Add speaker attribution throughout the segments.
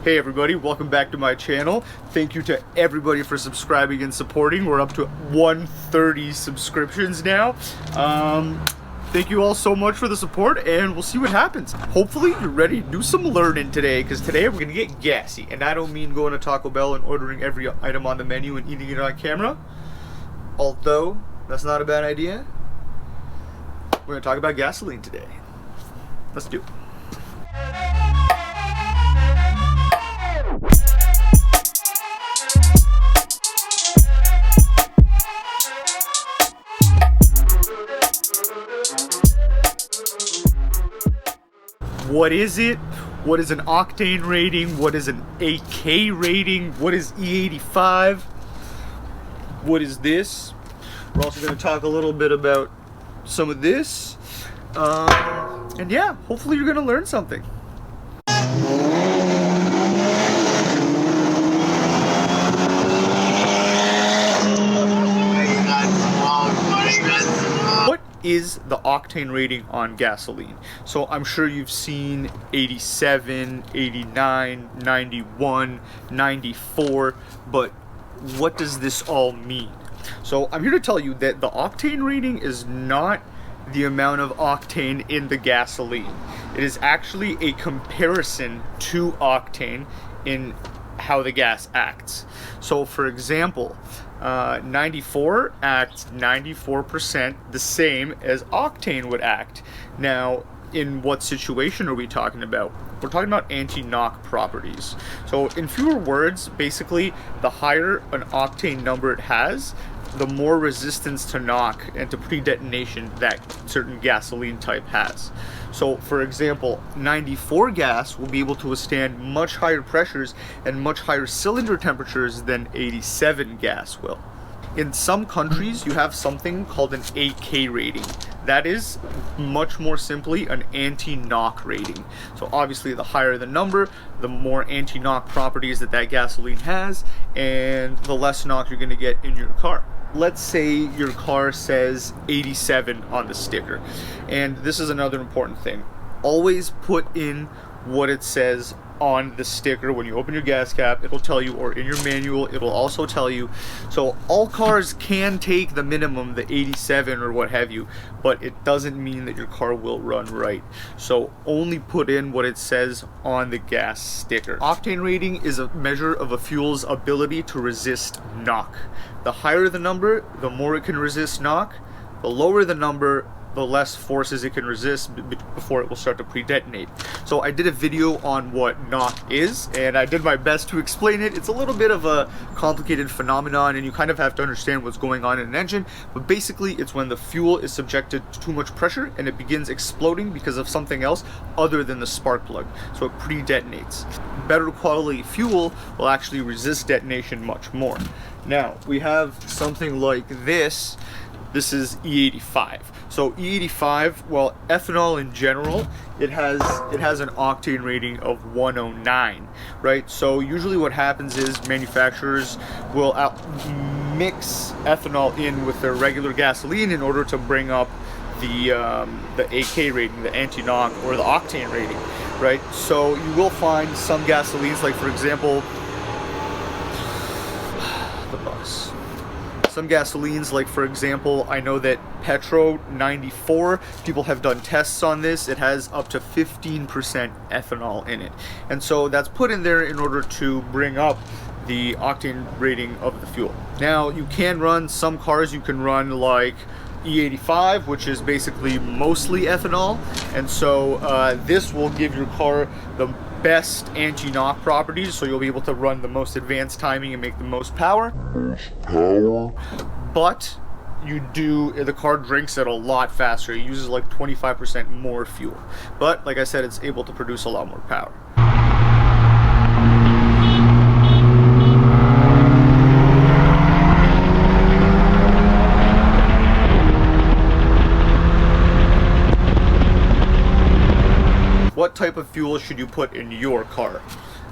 Speaker 1: Hey everybody, welcome back to my channel. Thank you to everybody for subscribing and supporting. We're up to 130 subscriptions now. Thank you all so much for the support, and we'll see what happens. Hopefully you're ready to do some learning today, because today we're gonna get gassy. And I don't mean going to Taco Bell and ordering every item on the menu and eating it on camera, although that's not a bad idea. We're gonna talk about gasoline today. Let's do it. What is it? What is an octane rating? What is an AK rating? What is E85? What is this? We're also going to talk a little bit about some of this. And yeah, hopefully you're going to learn something. Is the octane rating on gasoline? So I'm sure you've seen 87, 89, 91, 94, but what does this all mean? So I'm here to tell you that the octane rating is not the amount of octane in the gasoline. It is actually a comparison to octane in how the gas acts. So for example, 94 acts 94% the same as octane would act. Now, in what situation are we talking about? We're talking about anti-knock properties. So in fewer words, basically, the higher an octane number it has, the more resistance to knock and to pre-detonation that certain gasoline type has. So for example, 94 gas will be able to withstand much higher pressures and much higher cylinder temperatures than 87 gas will. In some countries, you have something called an AK rating. That is much more simply an anti-knock rating. So obviously the higher the number, the more anti-knock properties that gasoline has, and the less knock you're gonna get in your car. Let's say your car says 87 on the sticker. And this is another important thing. Always put in what it says on the sticker. When you open your gas cap, it'll tell you, or in your manual, it'll also tell you. So all cars can take the minimum, the 87 or what have you, but it doesn't mean that your car will run right. So only put in what it says on the gas sticker. Octane rating is a measure of a fuel's ability to resist knock. The higher the number, the more it can resist knock. The lower the number, the less forces it can resist before it will start to pre-detonate. So I did a video on what knock is, and I did my best to explain it. It's a little bit of a complicated phenomenon, and you kind of have to understand what's going on in an engine, but basically it's when the fuel is subjected to too much pressure and it begins exploding because of something else other than the spark plug. So it pre-detonates. Better quality fuel will actually resist detonation much more. Now, we have something like this. This is E85. So E85, well, ethanol in general, it has an octane rating of 109, right? So usually what happens is manufacturers will mix ethanol in with their regular gasoline in order to bring up the AK rating, the anti-knock, or the octane rating, right? So you will find some gasolines, like for example, some gasolines, like for example, I know that Petro 94, people have done tests on this. It has up to 15% ethanol in it. And so that's put in there in order to bring up the octane rating of the fuel. Now, you can run some cars, you can run like E85, which is basically mostly ethanol. And so this will give your car the best anti-knock properties, so you'll be able to run the most advanced timing and make the most power. But the car drinks it a lot faster. It uses like 25% more fuel. But like I said, it's able to produce a lot more power. What type of fuel should you put in your car?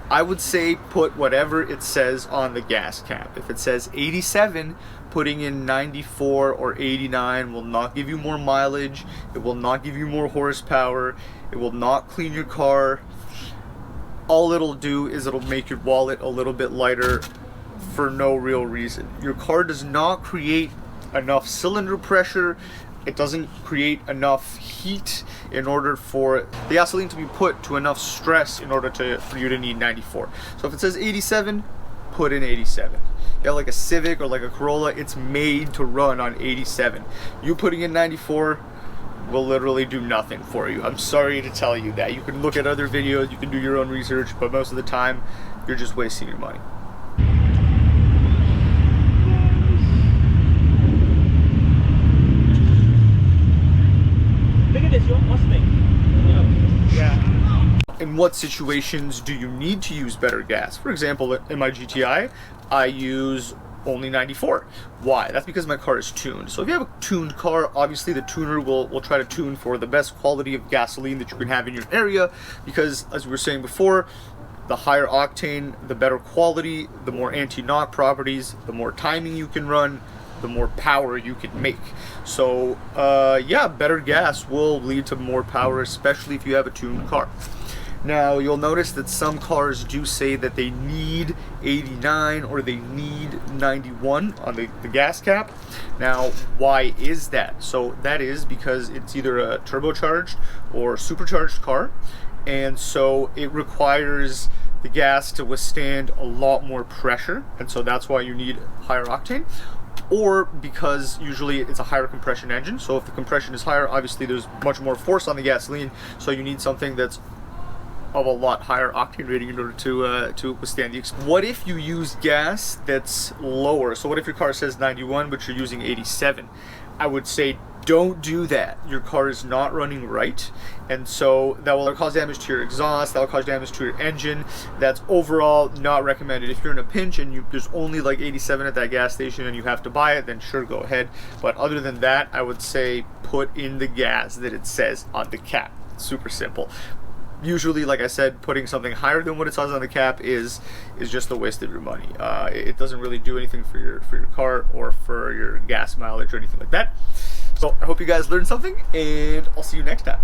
Speaker 1: I would say put whatever it says on the gas cap. If it says 87, putting in 94 or 89 will not give you more mileage. It will not give you more horsepower. It will not clean your car. all it'll do is it'll make your wallet a little bit lighter for no real reason. Your car does not create enough cylinder pressure. It doesn't create enough heat in order for the gasoline to be put to enough stress in order for you to need 94. So if it says 87, put in 87. You have like a Civic or like a Corolla, it's made to run on 87. You putting in 94 will literally do nothing for you. I'm sorry to tell you that. You can look at other videos, you can do your own research, but most of the time, you're just wasting your money.
Speaker 2: Look at this, your Mustang.
Speaker 1: Yeah. In what situations do you need to use better gas? For example, in my GTI, I use only 94. Why? That's because my car is tuned. So if you have a tuned car, obviously the tuner will try to tune for the best quality of gasoline that you can have in your area, because as we were saying before, the higher octane, the better quality, the more anti-knock properties, the more timing you can run, the more power you can make. So yeah, better gas will lead to more power, especially if you have a tuned car. Now, you'll notice that some cars do say that they need 89 or they need 91 on the gas cap. Now, why is that? So that is because it's either a turbocharged or supercharged car, and so it requires the gas to withstand a lot more pressure, and so that's why you need higher octane. Or because usually it's a higher compression engine, so if the compression is higher, obviously there's much more force on the gasoline, so you need something that's of a lot higher octane rating in order to withstand the What if you use gas that's lower? So what if your car says 91 but you're using 87? I would say don't do that. Your car is not running right, and so that will cause damage to your exhaust, that will cause damage to your engine. That's overall not recommended. If you're in a pinch and there's only like 87 at that gas station and you have to buy it, then sure, go ahead. But other than that, I would say put in the gas that it says on the cap. It's super simple. Usually, like I said, putting something higher than what it says on the cap is just a waste of your money. It doesn't really do anything for your car or for your gas mileage or anything like that. So I hope you guys learned something, and I'll see you next time.